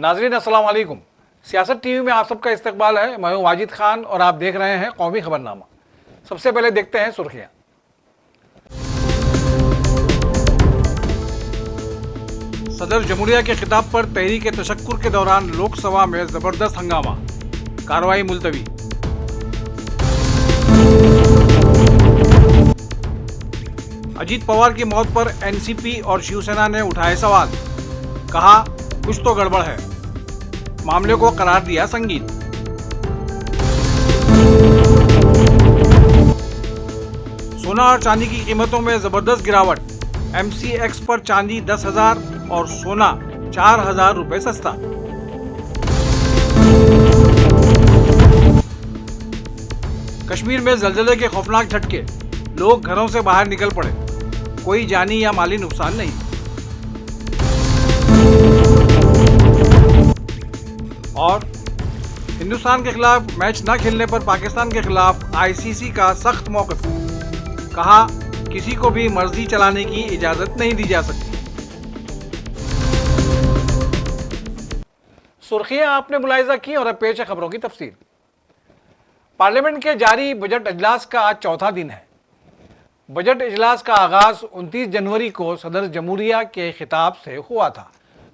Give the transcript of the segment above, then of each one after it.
नाजरीन अस्सलाम वालेकुम। सियासत टीवी में आप सबका इस्तकबाल है। मैं हूं वाजिद खान और आप देख रहे हैं कौमी खबरनामा। सबसे पहले देखते हैं सुर्खियां। सदर जमहूरिया के खिताब पर तहरीक तशक्कुर के दौरान लोकसभा में जबरदस्त हंगामा, कार्रवाई मुलतवी। अजीत पवार की मौत पर एनसीपी और शिवसेना ने उठाए सवाल, कहा कुछ तो गड़बड़ है, मामले को करार दिया संगीन। सोना और चांदी की कीमतों में जबरदस्त गिरावट, एमसीएक्स पर चांदी 10,000 और सोना 4,000 रुपए सस्ता। कश्मीर में जलजले के खौफनाक झटके, लोग घरों से बाहर निकल पड़े, कोई जानी या माली नुकसान नहीं। और हिंदुस्तान के खिलाफ मैच न खेलने पर पाकिस्तान के खिलाफ आईसीसी का सख्त मौक़िफ़, कहा किसी को भी मर्जी चलाने की इजाजत नहीं दी जा सकती। सुर्खियां आपने मुलाहिजा की और अब पेश है खबरों की तफसील। पार्लियामेंट के जारी बजट इजलास का आज चौथा दिन है। बजट इजलास का आगाज 29 जनवरी को सदर जमहूरिया के खिताब से हुआ था।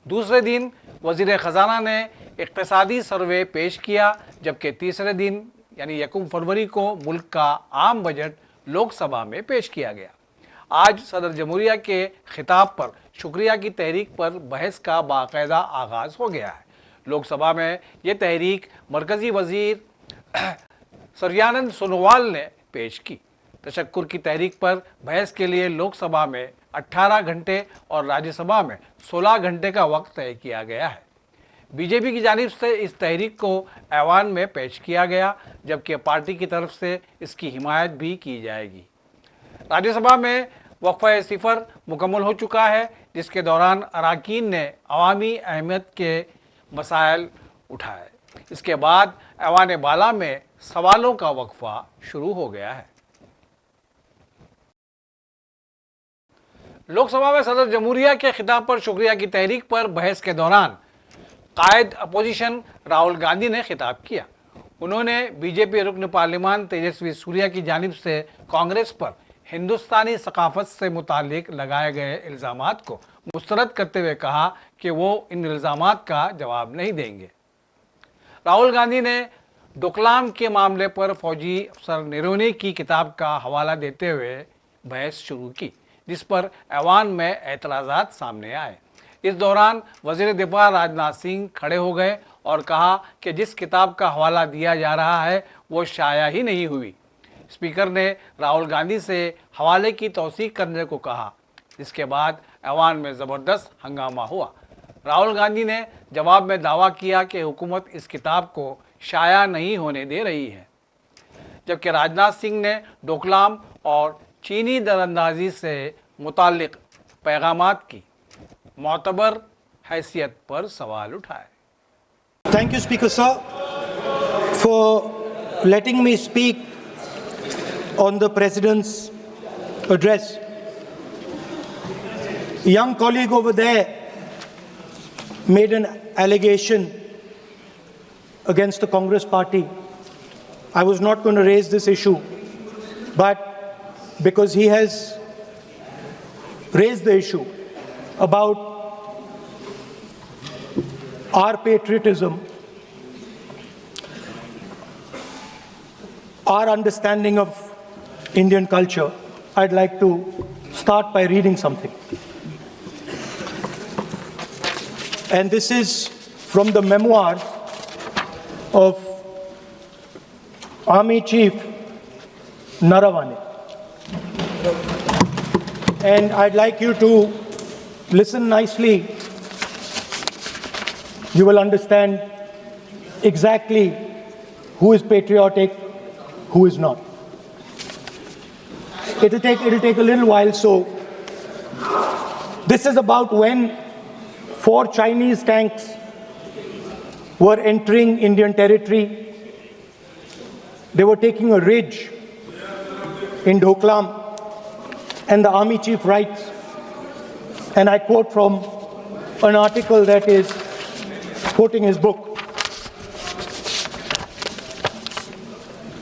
दूसरे दिन वजीर खजाना ने इक्तिसादी सर्वे पेश किया, जबकि तीसरे दिन यानी 1 फरवरी को मुल्क का आम बजट लोकसभा में पेश किया गया। आज सदर जमहूरिया के खिताब पर शुक्रिया की तहरीक पर बहस का बाकायदा आगाज हो गया है। लोकसभा में ये तहरीक मरकजी वजीर सरयानंद सोनोवाल ने पेश की। तशक्कुर की तहरीक पर बहस के लिए लोकसभा में 18 घंटे और राज्यसभा में 16 घंटे का वक्त तय किया गया है। बीजेपी की जानिब से इस तहरीक को ऐवान में पेश किया गया, जबकि पार्टी की तरफ से इसकी हिमायत भी की जाएगी। राज्यसभा में वक्फा सिफर मुकम्मल हो चुका है, जिसके दौरान अराकीन ने अवामी अहमियत के मसाइल उठाए। इसके बाद ऐवान बाला में सवालों का वक्फा शुरू हो गया है। लोकसभा में सदर जमहूरिया के खिताब पर शुक्रिया की तहरीक पर बहस के दौरान कायद अपोजिशन राहुल गांधी ने खिताब किया। उन्होंने बीजेपी रुकन पार्लियामान तेजस्वी सूर्या की जानिब से कांग्रेस पर हिंदुस्तानी सकाफत से मुतालिक लगाए गए इल्ज़ामात को मुस्तरद करते हुए कहा कि वो इन इल्ज़ामात का जवाब नहीं देंगे। राहुल गांधी ने डोकलाम के मामले पर फौजी अफसर निरोने की किताब का हवाला देते हुए बहस शुरू की, जिस पर ऐवान में एतराज़ात सामने आए। इस दौरान वज़ीर दिफा राजनाथ सिंह खड़े हो गए और कहा कि जिस किताब का हवाला दिया जा रहा है वो शाया ही नहीं हुई। स्पीकर ने राहुल गांधी से हवाले की तौसीक करने को कहा, जिसके बाद ऐवान में ज़बरदस्त हंगामा हुआ। राहुल गांधी ने जवाब में दावा किया कि हुकूमत इस किताब को शाया नहीं होने दे रही है, जबकि राजनाथ सिंह ने डोकलाम और चीनी दरअंदाजी से मुताल्लिक पैगामात की मोतबर हैसियत पर सवाल उठाए। Thank you, Speaker Sir, for letting me speak on the President's address. A young colleague over there made an allegation against the Congress party. I was not going to raise this issue, but because he has raised the issue about our patriotism, our understanding of Indian culture, I'd like to start by reading something. And this is from the memoirs of Army Chief Naravane. And I'd like you to listen nicely. You will understand exactly who is patriotic, who is not. It'll take a little while. So this is about when 4 Chinese tanks were entering Indian territory. They were taking a ridge in Doklam, and the army chief writes, and I quote from an article that is quoting his book.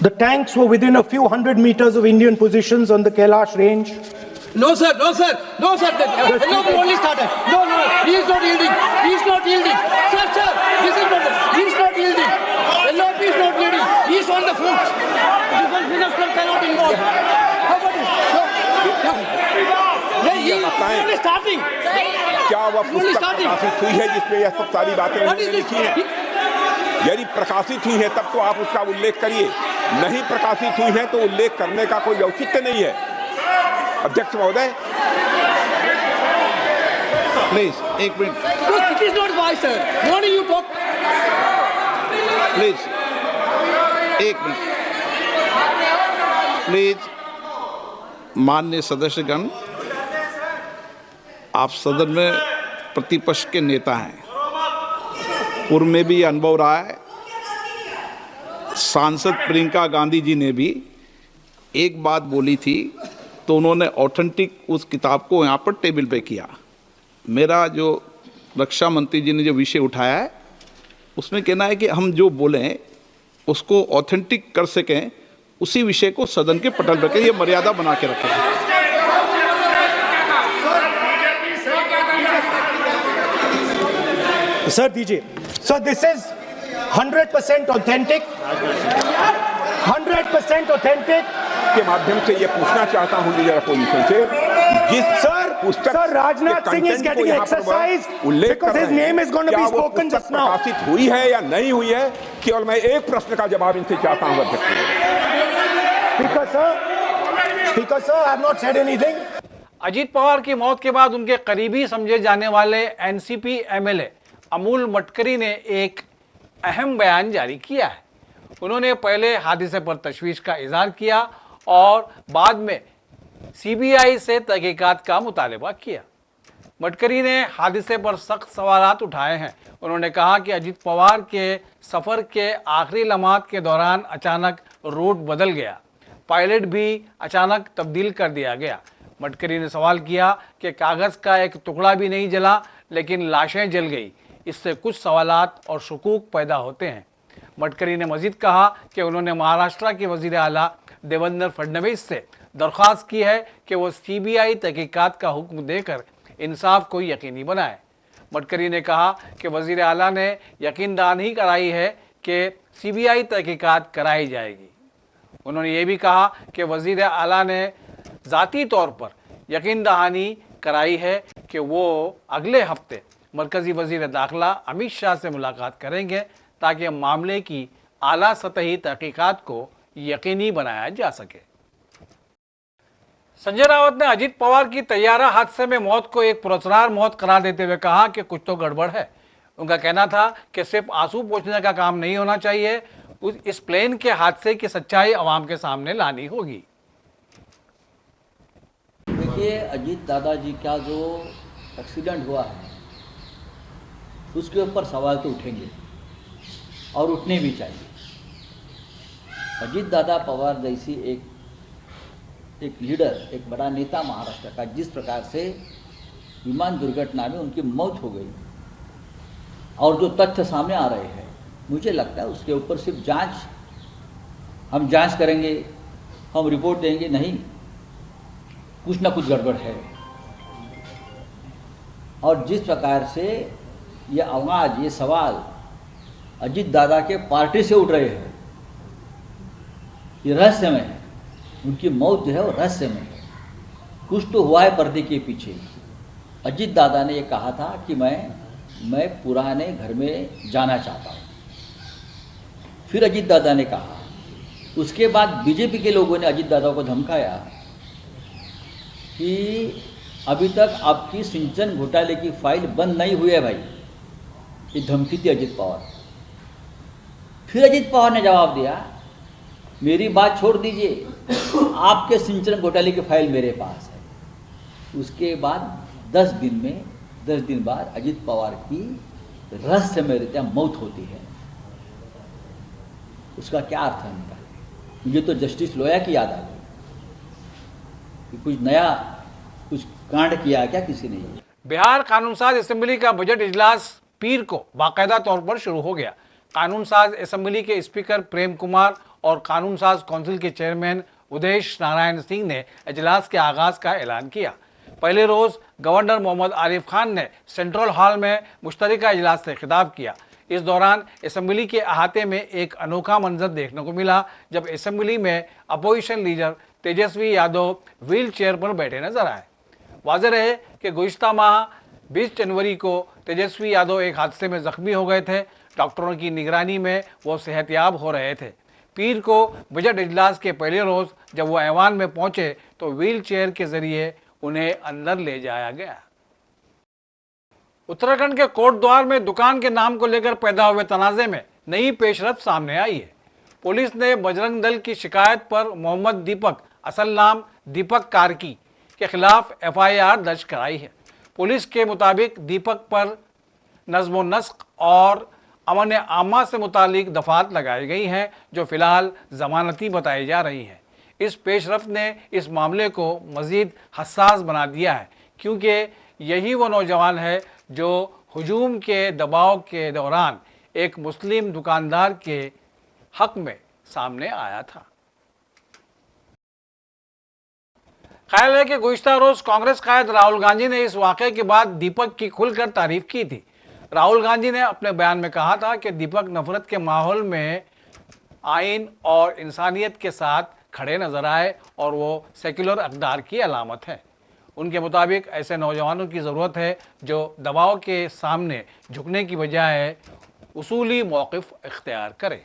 The tanks were within a few hundred meters of Indian positions on the Kailash range. No, sir. No, sir. No, sir. Hello, only started. No, he is not yielding. He is not yielding. Sir, this is not. He is not yielding. Hello, he is not yielding. He is on the foot. Defense minister cannot involve. How about it? He is only starting. क्या वह पुस्तक प्रकाशित हुई है जिसमें यह सब सारी बातें उन्होंने लिखी हैं? यदि प्रकाशित हुई है तब तो आप उसका उल्लेख करिए, नहीं प्रकाशित हुई है तो उल्लेख करने का कोई औचित्य नहीं है। अध्यक्ष महोदय, प्लीज एक minute, It is not wise, sir. What do you talk? Please एक मिनट, प्लीज। माननीय सदस्यगण, आप सदन में प्रतिपक्ष के नेता हैं, पूर्व में भी अनुभव रहा है। सांसद प्रियंका गांधी जी ने भी एक बात बोली थी तो उन्होंने ऑथेंटिक उस किताब को यहाँ पर टेबल पे किया। मेरा जो रक्षा मंत्री जी ने जो विषय उठाया है उसमें कहना है कि हम जो बोलें उसको ऑथेंटिक कर सकें, उसी विषय को सदन के पटल पर ये मर्यादा बना के रखें। Sir, DJ. So this is 100% authentic. 100% authentic. के माध्यम से ये पूछना चाहता हूं लीडर अपोजिशन से, जिस Sir, Rajnath Singh is getting exercise because his name is going to be spoken just now. प्रकाशित हुई है या नहीं हुई है, केवल मैं एक प्रश्न का जवाब इनसे चाहता हूं अध्यक्ष। Speaker sir, I have not said anything. Ajit Pawar की मौत के बाद उनके करीबी समझे जाने वाले एनसीपी एमएलए अमूल मटकरी ने एक अहम बयान जारी किया है। उन्होंने पहले हादसे पर तशवीश का इजहार किया और बाद में सीबीआई से तहकीकात का मुतालबा किया। मटकरी ने हादसे पर सख्त सवालात उठाए हैं। उन्होंने कहा कि अजीत पवार के सफ़र के आखिरी लम्हात के दौरान अचानक रूट बदल गया, पायलट भी अचानक तब्दील कर दिया गया। मटकरी ने सवाल किया कि कागज़ का एक टुकड़ा भी नहीं जला लेकिन लाशें जल गई। इससे कुछ सवालात और शकूक पैदा होते हैं। मटकरी ने मजीद कहा कि उन्होंने महाराष्ट्र के वज़ीर आला देवेंद्र फडणवीस से दरख्वास्त की है कि वो सीबीआई तहकीकात का हुक्म देकर इंसाफ को यकीनी बनाए। मटकरी ने कहा कि वज़ीर आला ने यकीन दहानी कराई है कि सीबीआई तहकीकात कराई जाएगी। उन्होंने ये भी कहा कि वज़ीर आला ने ज़ाती तौर पर यकीन दहानी कराई है कि वो अगले हफ्ते मरकज़ी वज़ीर दाखिला अमित शाह से मुलाकात करेंगे ताकि मामले की आला सतही तहकीकात को यकीनी बनाया जा सके। संजय रावत ने अजीत पवार की तैयारा हादसे में मौत को एक पुरस्कार मौत करार देते हुए कहा कि कुछ तो गड़बड़ है। उनका कहना था कि सिर्फ आंसू पोंछने का काम नहीं होना चाहिए, इस प्लेन के हादसे की सच्चाई आवाम के सामने लानी होगी। देखिए, अजीत दादाजी का जो एक्सीडेंट हुआ है उसके ऊपर सवाल तो उठेंगे और उठने भी चाहिए। अजीत दादा पवार जैसी एक लीडर, एक बड़ा नेता महाराष्ट्र का, जिस प्रकार से विमान दुर्घटना में उनकी मौत हो गई और जो तथ्य सामने आ रहे हैं, मुझे लगता है उसके ऊपर सिर्फ हम जांच करेंगे, हम रिपोर्ट देंगे नहीं, कुछ ना कुछ गड़बड़ है। और जिस प्रकार से ये आवाज़, ये सवाल अजीत दादा के पार्टी से उठ रहे हैं, ये रहस्यमय है। उनकी मौत जो है वो रहस्यमय है। कुछ तो हुआ है पर्दे के पीछे। अजीत दादा ने ये कहा था कि मैं पुराने घर में जाना चाहता हूँ। फिर अजीत दादा ने कहा, उसके बाद बीजेपी के लोगों ने अजीत दादा को धमकाया कि अभी तक आपकी सिंचन घोटाले की फाइल बंद नहीं हुई है भाई। ये धमकी थी अजीत पवार। फिर अजीत पवार ने जवाब दिया, मेरी बात छोड़ दीजिए, आपके सिंचन घोटाले की फाइल मेरे पास है। उसके बाद 10 दिन बाद अजीत पवार की रहस्यमय रीत्या मौत होती है। उसका क्या अर्थ है उनका? मुझे तो जस्टिस लोया की याद आ गई कि कुछ नया कुछ कांड किया क्या किसी ने। बिहार कानून साज असेंबली का बजट इजलास पीर को बाकायदा तौर पर शुरू हो गया। कानून साज असेंबली के स्पीकर प्रेम कुमार और कानून साज काउंसिल के चेयरमैन उदेश नारायण सिंह ने इजलास के आगाज का ऐलान किया। पहले रोज गवर्नर मोहम्मद आरिफ खान ने सेंट्रल हॉल में मुश्तरका इजलास से खिताब किया। इस दौरान असेंबली के अहाते में एक अनोखा मंजर देखने को मिला, जब असेंबली में opposition leader Tejashwi Yadav wheel chair पर बैठे नजर आए। वाज़ेह रहे कि गुज़िश्ता माह 20 जनवरी को तेजस्वी यादव एक हादसे में जख्मी हो गए थे। डॉक्टरों की निगरानी में वो सेहतयाब हो रहे थे। पीर को बजट इजलास के पहले रोज जब वो ऐवान में पहुंचे तो व्हील चेयर के जरिए उन्हें अंदर ले जाया गया। उत्तराखंड के कोटद्वार में दुकान के नाम को लेकर पैदा हुए तनाजे में नई पेशरफ सामने आई है। पुलिस ने बजरंग दल की शिकायत पर मोहम्मद दीपक, असल नाम दीपक कार्की, के खिलाफ FIR दर्ज कराई है। पुलिस के मुताबिक दीपक पर नज़्म व नस्क और अमन आमा से मुतालिक दफात लगाई गई हैं, जो फिलहाल जमानती बताई जा रही हैं। इस पेशरफ ने इस मामले को मज़ीद हसास बना दिया है, क्योंकि यही वो नौजवान है जो हुजूम के दबाव के दौरान एक मुस्लिम दुकानदार के हक में सामने आया था। ख्याल है कि गुज़िश्ता रोज कांग्रेस कायद राहुल गांधी ने इस वाक़े के बाद दीपक की खुलकर तारीफ की थी। राहुल गांधी ने अपने बयान में कहा था कि दीपक नफरत के माहौल में आइन और इंसानियत के साथ खड़े नजर आए और वो सेक्युलर अक़दार की अलामत है। उनके मुताबिक ऐसे नौजवानों की ज़रूरत है जो दबाव के सामने झुकने की बजाय उसूली मौक़िफ़ इख्तियार करें।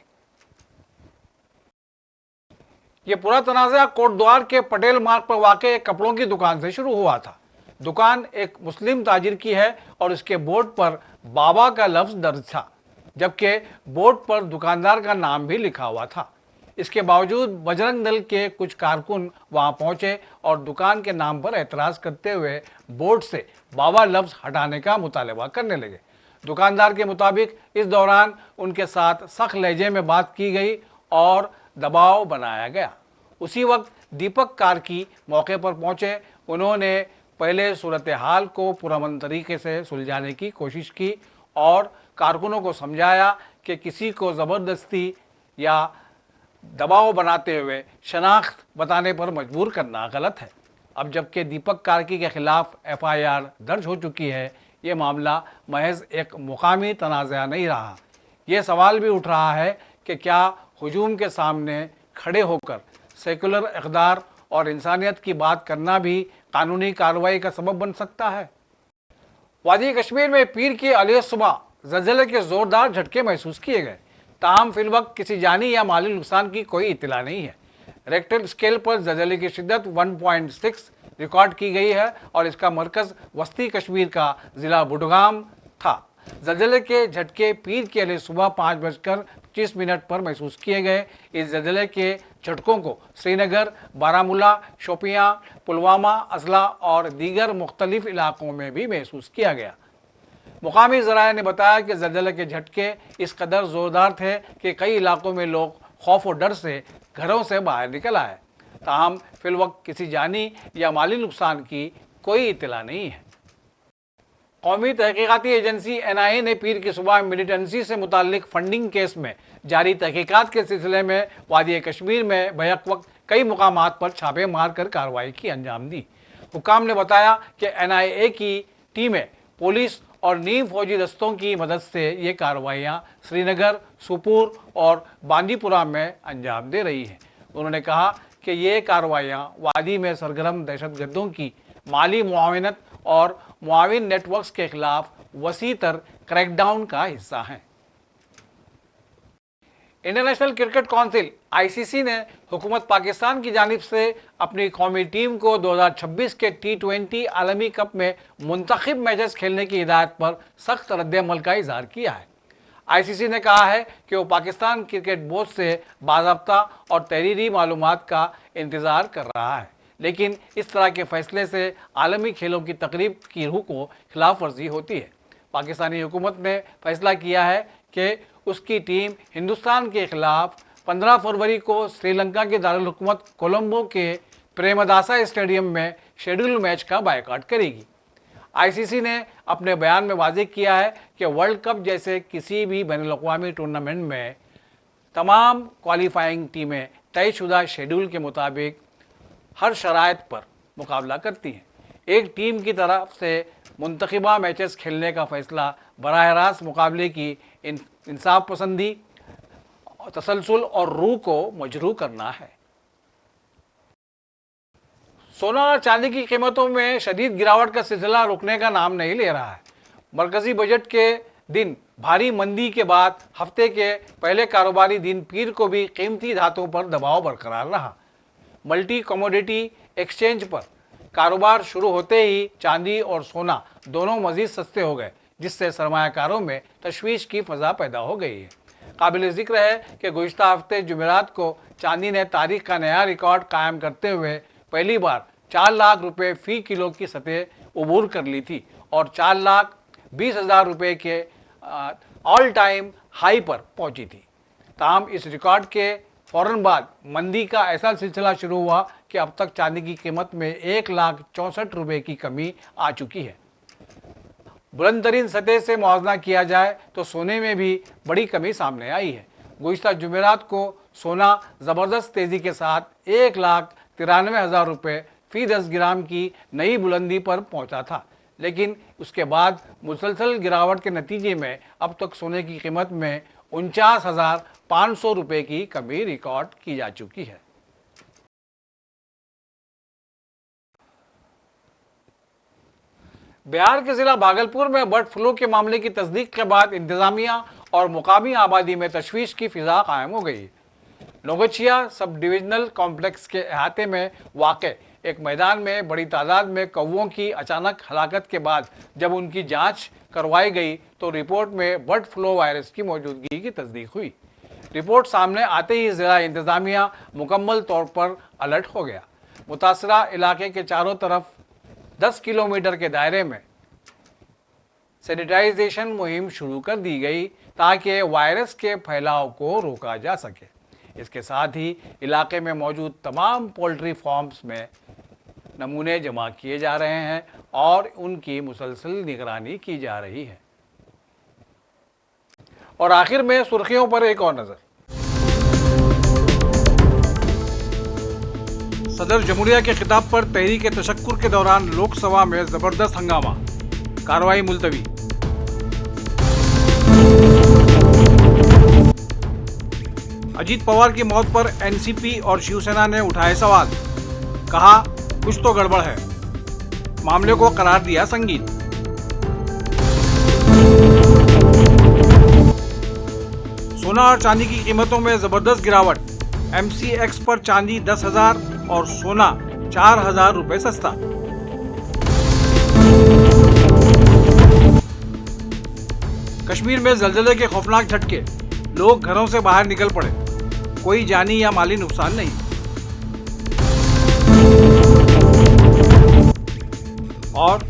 ये पूरा तनाज़ा कोटद्वार के पटेल मार्ग पर वाक़े एक कपड़ों की दुकान से शुरू हुआ था। दुकान एक मुस्लिम ताजिर की है और इसके बोर्ड पर बाबा का लफ्ज़ दर्ज था, जबकि बोर्ड पर दुकानदार का नाम भी लिखा हुआ था। इसके बावजूद बजरंग दल के कुछ कारकुन वहां पहुंचे और दुकान के नाम पर एतराज़ करते हुए बोर्ड से बाबा लफ्ज़ हटाने का मुतालबा करने लगे। दुकानदार के मुताबिक इस दौरान उनके साथ सख्त लहजे में बात की गई और दबाव बनाया गया। उसी वक्त दीपक कार्की मौके पर पहुंचे। उन्होंने पहले सूरत हाल को पुरअमन तरीके से सुलझाने की कोशिश की और कारकुनों को समझाया कि किसी को ज़बरदस्ती या दबाव बनाते हुए शनाख्त बताने पर मजबूर करना गलत है। अब जबकि दीपक कार्की के खिलाफ FIR दर्ज हो चुकी है, ये मामला महज एक मुकामी तनाज़ा नहीं रहा। ये सवाल भी उठ रहा है कि क्या हुजूम के सामने खड़े होकर सेकुलर इक़दार और इंसानियत की बात करना भी कानूनी कार्रवाई का सबब बन सकता है। वादी कश्मीर में पीर की अलग सुबह ज़लज़ले के ज़ोरदार झटके महसूस किए गए। ताहम फिलवक्त किसी जानी या माली नुकसान की कोई इत्तला नहीं है। रेक्टर स्केल पर ज़लज़ले की शिद्दत 1.6 रिकॉर्ड की गई है और इसका मरकज़ वस्ती कश्मीर का ज़िला बुडगाम था। ज़लज़ले के झटके पीर के लिए सुबह 5:25 पर महसूस किए गए। इस ज़लज़ले के झटकों को श्रीनगर, बारामूला, शोपियां, पुलवामा, अजला और दीगर मुख्तलिफ इलाकों में भी महसूस किया गया। मुकामी ज़राए ने बताया कि ज़लज़ले के झटके इस कदर ज़ोरदार थे कि कई इलाकों में लोग खौफ और डर से घरों से बाहर निकल आए। ताहम फिलवक्त किसी जानी या माली नुकसान की कोई इत्तला नहीं है। कौमी तहकीकाती एजेंसी NIA ने पीर की सुबह मिलिटेंसी से मुताल्लिक फंडिंग केस में जारी तहकीकात के सिलसिले में वादी कश्मीर में बैक वक्त कई मुकामात पर छापे मार कर कार्रवाई की अंजाम दी। हुकाम ने बताया कि NIA की टीमें पुलिस और नीम फौजी दस्तों की मदद से ये कार्रवाइयाँ श्रीनगर, सुपूर और बांदीपुरा में अंजाम दे रही हैं। उन्होंने कहा कि ये कार्रवाइयाँ वादी में सरगर्म दहशतगर्दों की माली मुआवनत और मुआविन नेटवर्क्स के खिलाफ वसी तर क्रैकडाउन का हिस्सा हैं। इंटरनेशनल क्रिकेट काउंसिल ICC ने हुकूमत पाकिस्तान की जानिब से अपनी कौमी टीम को 2026 के T20 आलमी कप में मुंतखब मैचेस खेलने की हिदायत पर सख्त रद्द-ए-अमल का इजहार किया है। ICC ने कहा है कि वो पाकिस्तान क्रिकेट बोर्ड से बाज़ाब्ता और तहरीरी मालूमात का इंतज़ार कर रहा है, लेकिन इस तरह के फैसले से आलमी खेलों की तकरीब की रूह को खिलाफ वर्जी होती है। पाकिस्तानी हुकूमत ने फैसला किया है कि उसकी टीम हिंदुस्तान के खिलाफ 15 फरवरी को श्रीलंका के दारुल हुकूमत कोलंबो के प्रेमदासा स्टेडियम में शेड्यूल मैच का बायकॉट करेगी। आईसीसी ने अपने बयान में वाज़ेह किया है कि वर्ल्ड कप जैसे किसी भी बैनुल-अक़वामी टूर्नामेंट में तमाम क्वालिफाइंग टीमें तयशुदा शेड्यूल के मुताबिक हर शराइत पर मुकाबला करती हैं। एक टीम की तरफ से मुंतखबा मैचेस खेलने का फ़ैसला बराह रास्त मुकाबले की इंसाफ पसंदी, तसलसल और रूह को मजरूह करना है। सोना और चांदी की कीमतों में शदीद गिरावट का सिलसिला रुकने का नाम नहीं ले रहा है। मरकजी बजट के दिन भारी मंदी के बाद हफ्ते के पहले कारोबारी दिन पीर को भी कीमती धातुओं पर दबाव बरकरार रहा। मल्टी कमोडिटी एक्सचेंज पर कारोबार शुरू होते ही चांदी और सोना दोनों मजीद सस्ते हो गए, जिससे सरमायाकारों में तशवीश की फ़ज़ा पैदा हो गई है। काबिल ज़िक्र है कि गुज़िश्ता हफ्ते जुमेरात को चांदी ने तारीख का नया रिकॉर्ड कायम करते हुए पहली बार 4 लाख रुपये फ़ी किलो की सतह उबूर कर ली थी और 4,20,000 रुपये के ऑल टाइम हाई पर पहुंची थी। ताहम इस रिकॉर्ड के फ़ौरन बाद मंदी का ऐसा सिलसिला शुरू हुआ कि अब तक चांदी की कीमत में 1,64,000 रुपये की कमी आ चुकी है। बुलंद तरीन सतह से मुआवजा किया जाए तो सोने में भी बड़ी कमी सामने आई है। गुज़िश्ता जुमेरात को सोना ज़बरदस्त तेज़ी के साथ 1,93,000 रुपये फ़ी 10 ग्राम की नई बुलंदी पर पहुंचा था, लेकिन उसके बाद मुसलसल गिरावट के नतीजे में अब तक सोने की कीमत में 49,500 रुपये की कमी रिकॉर्ड की जा चुकी है। बिहार के जिला भागलपुर में बर्ड फ्लू के मामले की तस्दीक के बाद इंतजामिया और मुकामी आबादी में तशवीश की फिजा कायम हो गई। नोगचिया सब डिविजनल कॉम्प्लेक्स के अहाते में वाक़े एक मैदान में बड़ी तादाद में कौवों की अचानक हलाकत के बाद जब उनकी जांच करवाई गई तो रिपोर्ट में बर्ड फ्लू वायरस की मौजूदगी की तस्दीक हुई। रिपोर्ट सामने आते ही ज़िला इंतज़ामिया मुकम्मल तौर पर अलर्ट हो गया। मुतासरा इलाके के चारों तरफ 10 किलोमीटर के दायरे में सैनिटाइजेशन मुहिम शुरू कर दी गई ताकि वायरस के फैलाव को रोका जा सके। इसके साथ ही इलाके में मौजूद तमाम पोल्ट्री फार्म्स में नमूने जमा किए जा रहे हैं और उनकी मुसलसल निगरानी की जा रही है। और आखिर में सुर्खियों पर एक और नजर। सदर जमहूरिया के खिताब पर तहरीक तशक्कुर के दौरान लोकसभा में जबरदस्त हंगामा, कार्रवाई मुलतवी। अजीत पवार की मौत पर एनसीपी और शिवसेना ने उठाए सवाल, कहा कुछ तो गड़बड़ है, मामले को करार दिया संगीन। सोना और चांदी की कीमतों में जबरदस्त गिरावट, MCX पर चांदी 10,000 और सोना 4,000 रुपए सस्ता। कश्मीर में जलजले के खौफनाक झटके, लोग घरों से बाहर निकल पड़े, कोई जानी या माली नुकसान नहीं। और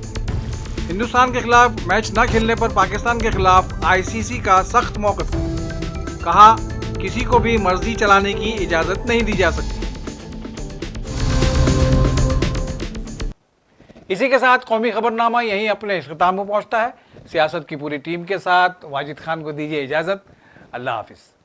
हिंदुस्तान के खिलाफ मैच न खेलने पर पाकिस्तान के खिलाफ ICC का सख्त मौक़िफ़, कहा किसी को भी मर्जी चलाने की इजाजत नहीं दी जा सकती। इसी के साथ कौमी खबरनामा यहीं अपने इख्तिताम में पहुंचता है। सियासत की पूरी टीम के साथ वाजिद खान को दीजिए इजाजत। अल्लाह हाफिज़।